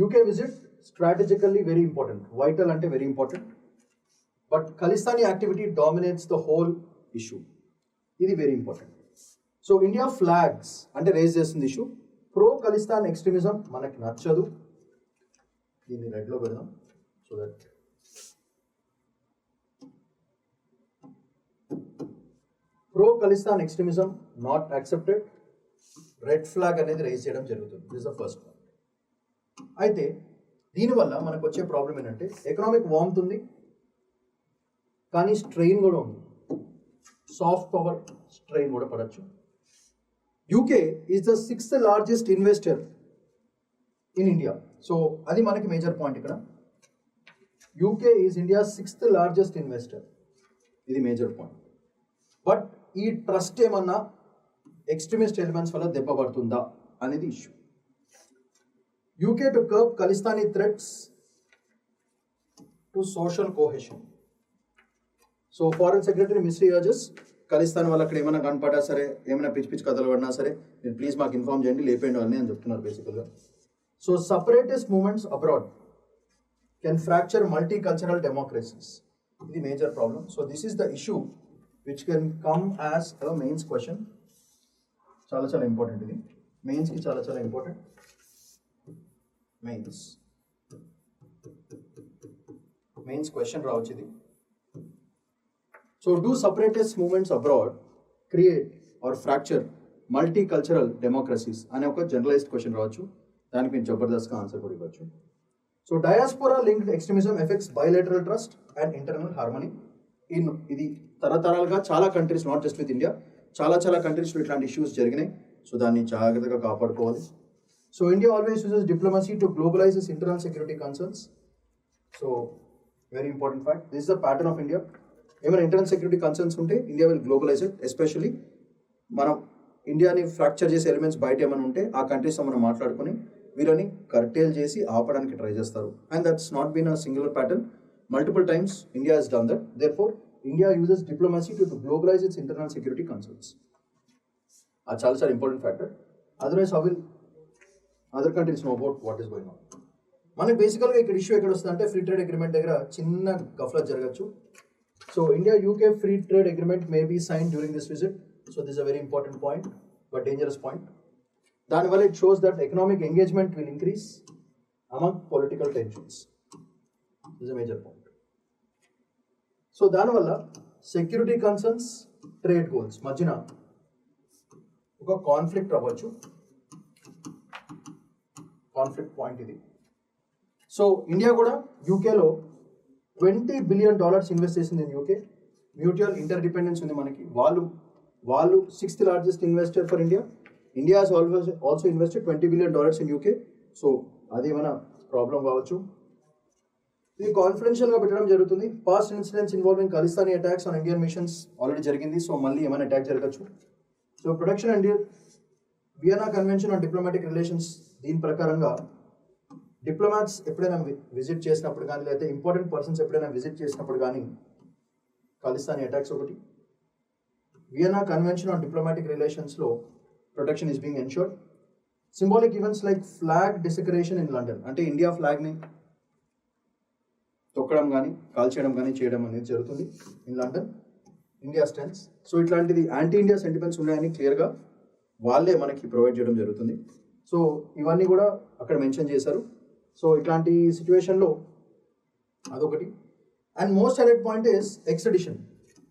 UK visit strategically very important, vital ante very important, but Khalistani activity dominates the whole issue. Idi very important. So India flags ante raise chestundi issue pro Khalistan extremism manaki nachadu. Dini red lo pedam so that pro Khalistan extremism not accepted, red flag అనేది raise చేయడం జరుగుతుంది. This is the first one. అయితే దీనివల్ల మనకు వచ్చే problem ఏంటంటే economic warmth ఉంది, కానీ స్ట్రెయిన్ కూడా ఉంది, సాఫ్ట్ పవర్ స్ట్రెయిన్ కూడా పడచ్చు. UK is the 6th largest investor in India. So అది మనకి మేజర్ పాయింట్ ఇక్కడ. UK is India 6th largest investor, ఇది మేజర్ పాయింట్. బట్ ఈ ట్రస్ట్ ఏమన్నా ఎక్స్ట్రీమిస్ట్ ఎలిమెంట్స్ వల్ల దెబ్బ పడుతుందా అనేది issue. UK to curb Khalistani threats to social cohesion. So Foreign Secretary Misri urges Khalistan వాళ్ళు అక్కడ ఏమైనా కనపడా సరే, ఏమైనా పిచ్చి కథలు పడినా సరే, మీరు ప్లీజ్ మాకు ఇన్ఫార్మ్ చేయండి, లేపేయండి వాళ్ళని అని చెప్తున్నారు బేసికల్గా. So separatist movements abroad can fracture multi cultural democracies, ఇది major problem. So this is the issue which can come as a mains question. చాలా చాలా ఇంపార్టెంట్, ఇది మెయిన్స్కి చాలా చాలా ఇంపార్టెంట్. మెయిన్స్ క్వశ్చన్ రావచ్చు ఇది. So do separatist movements abroad create are fracture multi cultural democracies అనే ఒక జనరలైజ్డ్ క్వశ్చన్ రావచ్చు, దానికి మీరు జబర్దస్త్గా ఆన్సర్ కూడా ఇవ్వచ్చు. So diaspora linked extremism effects bilateral trust and internal harmony. ఇది తరతరాలుగా చాలా countries, not just with India, చాలా కంట్రీస్లో ఇట్లాంటి ఇష్యూస్ జరిగినాయి. సో దాన్ని జాగ్రత్తగా కాపాడుకోవాలి. So India always uses diplomacy to globalize its internal security concerns. So very important fact. This is the pattern of India. ఏమైనా ఇంటర్నల్ సెక్యూరిటీ కన్సర్న్స్ ఉంటే India will globalise it. Especially మనం ఇండియాని fracture చేసే elements బయట ఏమైనా ఉంటే ఆ కంట్రీస్తో మనం మాట్లాడుకుని వీళ్ళని కర్టేల్ చేసి ఆపడానికి ట్రై చేస్తారు. And that's not been a singular pattern. Multiple times India has done that. Therefore India uses diplomacy to globalize its internal security concerns. అది చాలా important factor. Otherwise how will other countries know about what is going on. మనకి బేసికల్గా ఇక్కడ issue ఎక్కడ వస్తుంది అంటే free trade agreement దగ్గర చిన్న గఫ్లా జరగచ్చు. So India-UK free trade agreement may be signed during this visit. So this is a very important point, but dangerous point. Danwala, it shows that economic engagement will increase among political tensions. This is a major point. So Danwala, security concerns, trade goals. Majina, oka conflict avvachu. Conflict point idi. So India kuda UK lo $20 billion invest చేసింది in UK. Mutual inter dependence ఉంది మనకి. వాళ్ళు 6th largest investor for India. India has also invested $20 billion in UK. So అది ఏమైనా problem కావచ్చు. ఇది కాన్ఫిడెన్షియల్గా పెట్టడం జరుగుతుంది. Past incidents involving Khalistani attacks on Indian missions already జరిగింది. సో మళ్ళీ ఏమైనా అటాక్ జరగచ్చు. So protection and Vienna convention on diplomatic relations, దీని ప్రకారంగా డిప్లొమాట్స్ ఎప్పుడైనా విజిట్ చేసినప్పుడు కానీ లేకపోతే ఇంపార్టెంట్ పర్సన్స్ ఎప్పుడైనా విజిట్ చేసినప్పుడు కానీ ఖలిస్తానీ అటాక్స్ ఒకటి. వియన్నా కన్వెన్షన్ ఆన్ డిప్లొమాటిక్ రిలేషన్స్లో protection is being ensured. Symbolic events like flag desecration in London, అంటే ఇండియా ఫ్లాగ్ని తొక్కడం కానీ కాల్చేయడం కానీ చేయడం అనేది జరుగుతుంది in London. India stands. So ఇట్లాంటిది యాంటీ ఇండియా సెంటిమెంట్స్ ఉన్నాయని క్లియర్గా వాళ్ళే మనకి ప్రొవైడ్ చేయడం జరుగుతుంది. సో ఇవన్నీ కూడా అక్కడ మెన్షన్ చేశారు. సో ఇట్లాంటి సిచ్యువేషన్లో అదొకటి. And most highlight point is extradition.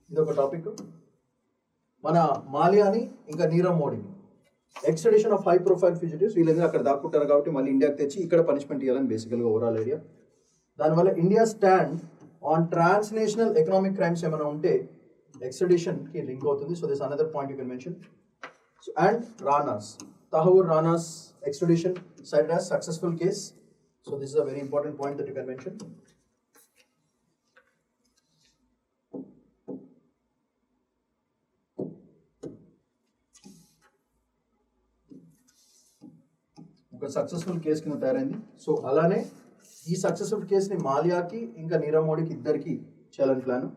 ఇది ఒక టాపిక్. మన మాల్యాని ఇంకా నీరవ్ మోడీని ఎక్స్ట్రడిషన్ ఆఫ్ హై ప్రొఫైల్ ఫ్యూజిటివ్స్, వీళ్ళందరూ అక్కడ దాక్కుంటారు కాబట్టి మళ్ళీ ఇండియాకి తెచ్చి ఇక్కడ పనిష్మెంట్ ఇవ్వాలని బేసికల్గా ఓవరాల్ ఐడియా. దానివల్ల India stand on transnational economic crimes ఏమైనా ఉంటే ఎక్స్ట్రడిషన్కి లింక్ అవుతుంది. So this another point you can mention. And Rana's, Tahawur Rana's extradition cited as successful case. So this is a very important point that you can mention. ఒక successful case కింద తయారైంది. So అలానే ఈ successful కేసుని మాల్యాకి ఇంకా నీరవ్ మోడీకి ఇద్దరికి చేయాలని ప్లాన్.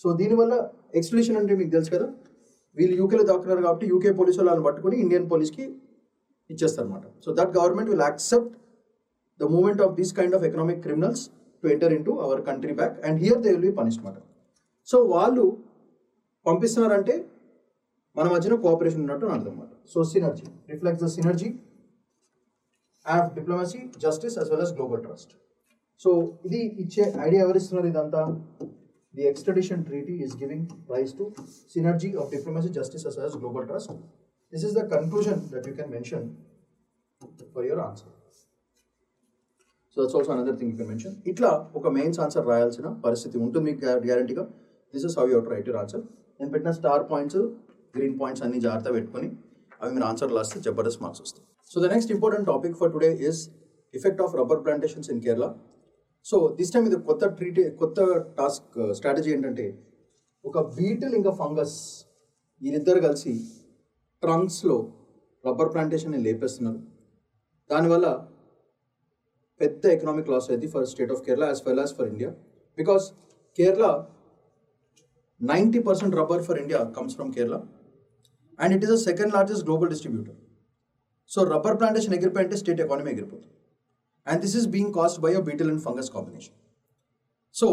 సో దీనివల్ల ఎక్స్ట్రడిషన్ అంటే మీకు తెలుసు కదా, వీళ్ళు యూకేలో దాక్కున్నారు కాబట్టి యూకే పోలీసు వాళ్ళని పట్టుకుని ఇండియన్ పోలీస్కి ఇచ్చేస్తారు అనమాట. So that government will accept the movement of these kind of economic criminals to enter in to our country back and here they will be punished అనమాట. సో వాళ్ళు పంపిస్తున్నారంటే మన మధ్యన కోఆపరేషన్ ఉన్నట్టు అని అర్థం అనమాట. So synergy reflects the synergy of diplomacy, justice as well as global trust. So ఇది ఇచ్చే ఐడియా ఎవరిస్తున్నారు ఇదంతా? The extradition treaty is giving rise to synergy of diplomacy, justice as well as global trust. This is the conclusion that you can mention for your answer. So that's also another thing you can mention. Itla oka mains answer rayalsina paristhiti untundi meeku guarantee ga. This is how you have to write your answer. Then pettina star points, green points anni jaartha pettukoni avi meer answer laste jabardast marks vastayi. So the next important topic for today is effect of rubber plantations in Kerala. So this time ఇది కొత్త task strategy ఏంటంటే, ఒక beetle ఇంకా fungus వీరిద్దరు కలిసి ట్రంక్స్లో rubber ప్లాంటేషన్ని లేపేస్తున్నారు. దానివల్ల పెద్ద ఎకనామిక్ లాస్ అయింది for state of Kerala as well as for India. Because Kerala 90% rubber for India comes from Kerala and it is the second largest global distributor. So rubber plantation ఎగిరిపోయింటే స్టేట్ ఎకానమీ ఎగిరిపోతుంది. And this is being caused by a beetle and fungus combination. So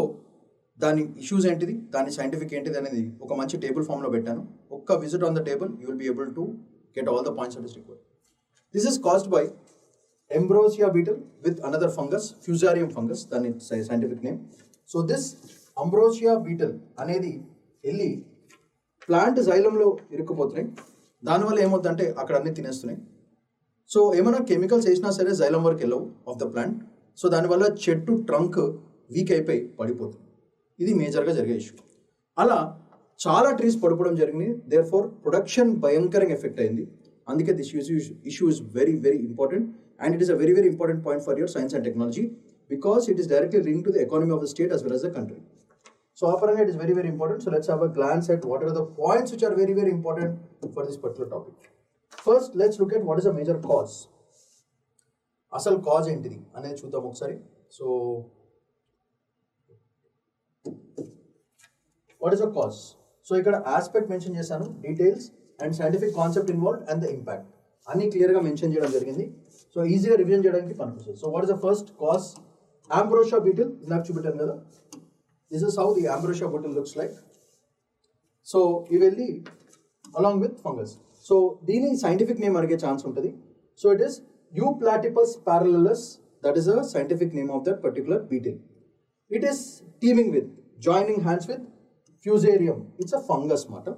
దాని issues ఏంటిది, దాని scientific ఏంటిది అనేది ఒక మంచి table ఫామ్లో పెట్టాను. ఒక్క visit on the table you will be able to get all the points that is required. This is caused by ambrosia beetle with another fungus, fusarium fungus, దాని scientific name. So this ambrosia beetle అనేది వెళ్ళి plant జైలంలో ఇరుక్కుపోతున్నాయి. దానివల్ల ఏమవుతుందంటే అక్కడ అన్ని తినేస్తున్నాయి. So ఏమైనా chemicals వేసినా సరే జైలం వరకు వెళ్ళవు ఆఫ్ ద ప్లాంట్. సో దానివల్ల చెట్టు ట్రంక్ వీక్ అయిపోయి పడిపోతుంది. ఇది మేజర్గా జరిగే ఇష్యూ. అలా చాలా ట్రీస్ పడిపోవడం జరిగింది. దేర్ ఫోర్ ప్రొడక్షన్ భయంకరంగా ఎఫెక్ట్ అయింది. అందుకే this issue is very, very important, and it is a very, very important point for your science and technology because it is directly linked to the economy of the state as well as the country. So aparanga it is very, very important. So let's have a glance at what are the points which are very, very important for this particular topic. First, let's look at what is a major cause. అసలు cause ఏంటిది అనేది చూద్దాం ఒకసారి. So what is a cause? So ఇక్కడ aspect mention చేశాను, details and scientific concept involved and the impact అన్ని క్లియర్గా mention చేయడం జరిగింది. సో ఈజీగా రివిజన్ చేయడానికి పనికొస్తుంది. So what is the first cause? Ambrosia beetle. నాకు చూపెట్టాను కదా, this is how the ambrosia beetle looks like. So ఇవి వెళ్ళి అలాంగ్ విత్ ఫంగస్. సో దీని సైంటిఫిక్ నేమ్ అడిగే ఛాన్స్ ఉంటుంది. So it is Euplatypus parallelus, that is a scientific name of that particular beetle. It is teeming with, joining hands with Fusarium. It's a fungus matter.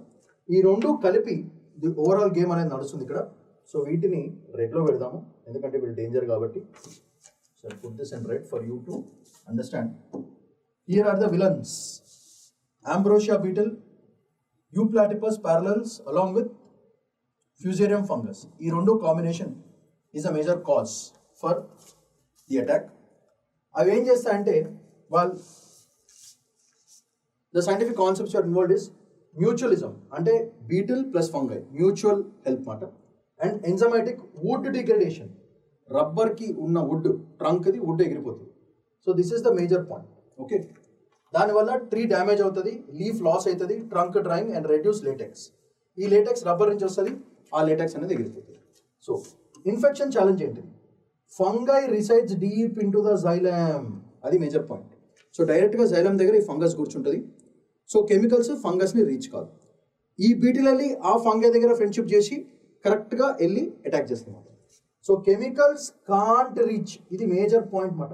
ఈ రెండు కలిపి the overall game అనేది నడుస్తుంది ఇక్కడ. So వీటిని రెడ్లో పెడదాము ఎందుకంటే వీళ్ళు డేంజర్ కాబట్టి. So put this and red for you to understand. Here are the villains: Ambrosia beetle, Euplatypus parallelus along with Fusarium fungus. ఈ రెండు combination is a major cause for the attack. అవి ఏం చేస్తాయంటే వాళ్ళు the scientific concepts are involved is mutualism, అంటే beetle plus fungi mutual help మాట, and enzymatic wood degradation. రబ్బర్కి ఉన్న వుడ్ ట్రంక్ది వుడ్ ఎగిరిపోతుంది. So this is the major point. Okay, దానివల్ల ట్రీ డ్యామేజ్ అవుతుంది, లీఫ్ లాస్ అవుతుంది, trunk drying and reduce latex. ఈ లేటెక్స్ రబ్బర్ నుంచి వస్తుంది, ఆ లేటెక్స్ అనేది ఎగిరిపోతుంది. సో ఇన్ఫెక్షన్ ఛాలెంజ్ ఏంటి? Fungi resides deep into the xylem. అది మేజర్ పాయింట్. సో డైరెక్ట్గా జైలమ్ దగ్గర ఈ ఫంగస్ కూర్చుంటుంది. సో కెమికల్స్ ఫంగస్ని రీచ్ కాదు. ఈ బీటిల్ వెళ్ళి ఆ ఫంగై దగ్గర ఫ్రెండ్షిప్ చేసి కరెక్ట్గా వెళ్ళి అటాక్ చేస్తుంది అన్నమాట. సో కెమికల్స్ కాంట్ రీచ్, ఇది మేజర్ పాయింట్ మాట.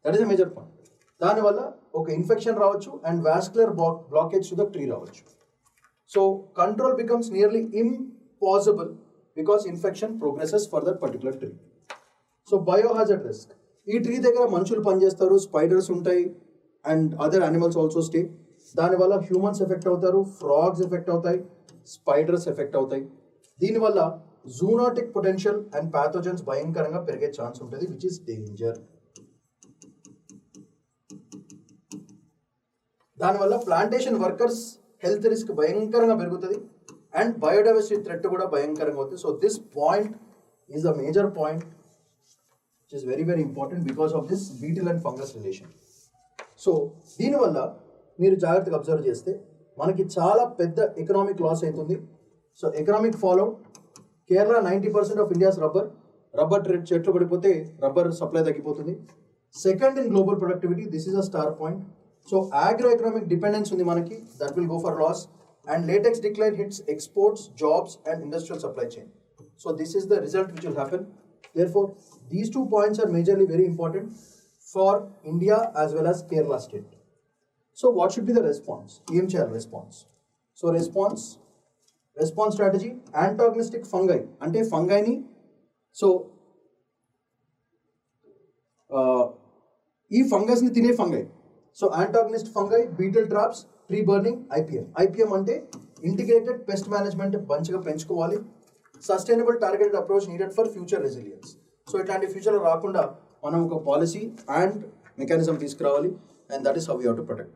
That is a major point. దానివల్ల ఒక ఇన్ఫెక్షన్ రావచ్చు and vascular blockage to the tree రావచ్చు. So control becomes nearly impossible because infection progresses for that particular tree. So biohazard risk. ఈ tree దగ్గర మనుషులు పనిచేస్తారు, స్పైడర్స్ ఉంటాయి and other animals also stay. దానివల్ల హ్యూమన్స్ ఎఫెక్ట్ అవుతారు, frogs effect అవుతాయి, spiders effect అవుతాయి. దీనివల్ల జూనోటిక్ పొటెన్షియల్ అండ్ ప్యాథోజన్స్ భయంకరంగా పెరిగే ఛాన్స్ ఉంటుంది, విచ్ ఇస్ డేంజర్. దానివల్ల ప్లాంటేషన్ వర్కర్స్ హెల్త్ రిస్క్ భయంకరంగా పెరుగుతుంది అండ్ బయోడైవర్సిటీ థ్రెట్ కూడా భయంకరంగా అవుతుంది. So this point is a major point which is very, very important because of this beetle and fungus relation. So దీనివల్ల మీరు జాగ్రత్తగా అబ్జర్వ్ చేస్తే మనకి చాలా పెద్ద ఎకనామిక్ లాస్ అవుతుంది. So economic fallout: Kerala 90% of India's rubber trade చెట్లు పడిపోతే రబ్బర్ సప్లై తగ్గిపోతుంది. Second in global productivity, this is a star point. So agro economic dependence ఉంది మనకి, that will go for loss. And latex decline hits exports, jobs and industrial supply chain. So this is the result which will happen. Therefore, these 2 points are majorly very important for India as well as Kerala state. So what should be the response? EMCHL response. So response strategy: antagonistic fungi. Ante fungi ni so ee fungus ni tine fungi. So antagonist fungi, beetle traps, tree burning, IPM అంటే integrated pest management మంచిగా పెంచుకోవాలి. Sustainable targeted approach needed for future resilience. So ఇట్లాంటి ఫ్యూచర్లో రాకుండా మనం ఒక policy and mechanism తీసుకురావాలి, and that is how you have to protect.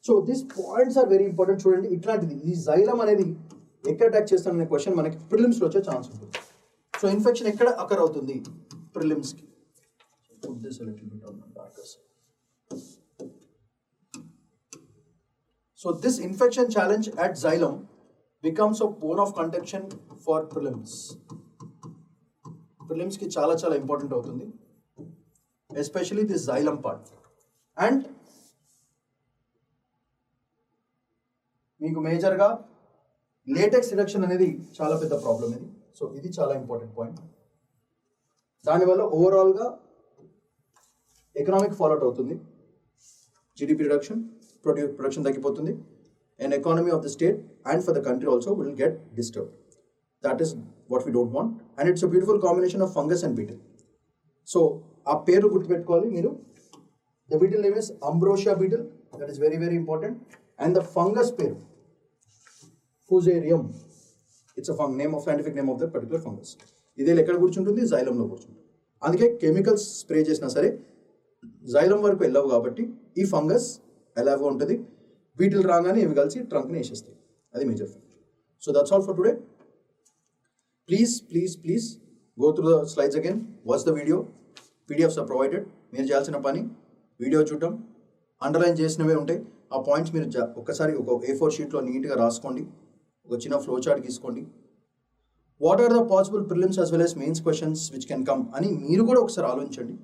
So these points are very important. చూడండి, ఇట్లాంటిది ఈ జైలం అనేది ఎక్కడ అటాక్ చేస్తాననే క్వశ్చన్ మనకి ప్రిలిమ్స్లో వచ్చే ఛాన్స్ ఉంటుంది. సో ఇన్ఫెక్షన్ ఎక్కడ అకర్ అవుతుంది ప్రిలిమ్స్కి? So this infection challenge at xylem becomes a bone of contention for prelims. Prelims ki చాలా important అవుతుంది, especially this xylem part. And మీకు మేజర్గా లేటెక్స్ రిడక్షన్ అనేది చాలా పెద్ద ప్రాబ్లం ఇది. సో ఇది చాలా ఇంపార్టెంట్ పాయింట్. దానివల్ల ఓవరాల్గా ఎకనామిక్ ఫాలోఅవుట్ అవుతుంది, జీడిపి రిడక్షన్, production తగ్గిపోతుంది, and economy of the state and for the country also will get disturbed. That is what we don't want, and it's a beautiful combination of fungus and beetle. So ఆ పేరు గుర్తుపెట్టుకోవాలి మీరు. The beetle name is Ambrosia beetle, that is very, very important, and the fungus పేరు Fusarium. Its name of scientific name of that particular fungus. ఇదే ఎక్కడ కూర్చుంటుంది, జైలంలో కూర్చుంటుంది. అందుకే కెమికల్స్ స్ప్రే చేసినా సరే జైలం వరకు వెళ్ళవు కాబట్టి ఈ ఫంగస్ ఎలాగో ఉంటుంది. వీటిల్ రాగానే ఇవి కలిసి ట్రంక్ని వేసేస్తాయి. అది major factor. So that's all for today. Please go through the slides again, watch the video. PDFs are provided. మీరు చేయాల్సిన పని వీడియో చూడటం, అండర్లైన్ చేసినవే ఉంటాయి. ఆ పాయింట్స్ మీరు ఒక్కసారి ఒక A4 షీట్లో నీట్గా రాసుకోండి. ఒక చిన్న ఫ్లో చార్ట్ తీసుకోండి. What are the possible prelims as well as mains questions which can come అని మీరు కూడా ఒకసారి ఆలోచించండి.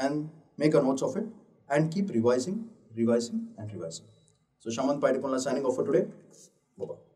And make a notes of it and keep revising. So Shamanth Paidipunla signing off for today. Bye-bye.